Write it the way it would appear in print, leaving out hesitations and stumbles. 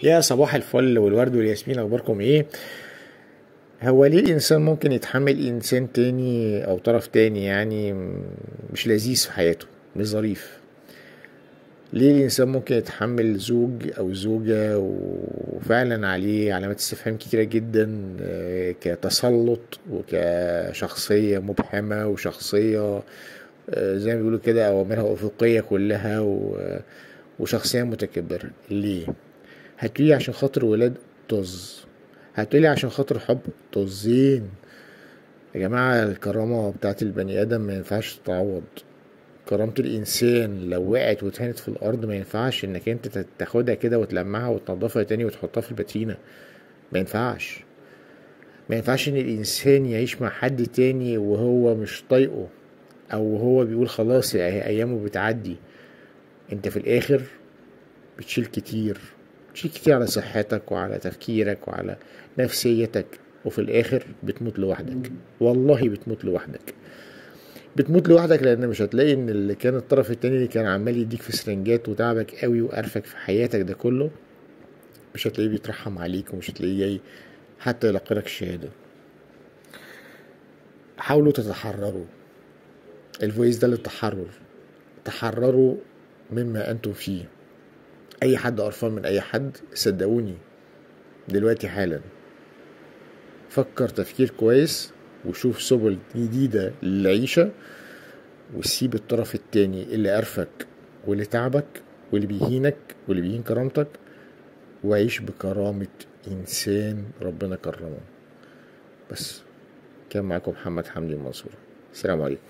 يا صباح الفل والورد والياسمين، اخباركم ايه؟ هو ليه الانسان ممكن يتحمل انسان تاني او طرف تاني يعني مش لذيذ في حياته، مش ظريف؟ ليه الانسان ممكن يتحمل زوج او زوجة وفعلا عليه علامات استفهام كتيرة جدا، كتسلط وكشخصية مبهمة وشخصية، زي ما بيقولوا كده اوامرها افقية كلها وشخصية متكبرة؟ ليه؟ هتقولي عشان خاطر ولاد؟ طز. هتقولي عشان خاطر حب؟ طزين. يا جماعة، الكرامة بتاعت البني آدم ما ينفعش تتعوض. كرامة الإنسان لو وقعت واتهنت في الأرض ما ينفعش إنك أنت تاخدها كده وتلمعها وتنضفها تاني وتحطها في الباترينا. ما ينفعش. ما ينفعش إن الإنسان يعيش مع حد تاني وهو مش طايقه، أو هو بيقول خلاص أيامه بتعدي. أنت في الآخر بتشيل كتير، بتشيل كتير على صحتك وعلى تفكيرك وعلى نفسيتك، وفي الاخر بتموت لوحدك. والله بتموت لوحدك. بتموت لوحدك لان مش هتلاقي ان اللي كان الطرف التاني اللي كان عمال يديك في سرنجات وتعبك قوي وقرفك في حياتك ده كله، مش هتلاقيه بيترحم عليك، ومش هتلاقيه جاي حتى يلقي لك الشهاده. حاولوا تتحرروا. الفويس ده للتحرر. تحرروا مما انتم فيه. اي حد قرفان من اي حد، صدقوني دلوقتي حالا فكر تفكير كويس وشوف سبل جديدة للعيشة، وسيب الطرف التاني اللي قرفك واللي تعبك واللي بيهينك واللي بيهين كرامتك، وعيش بكرامة إنسان ربنا كرمه. بس كان معاكم محمد حمدي المنصور. السلام عليكم.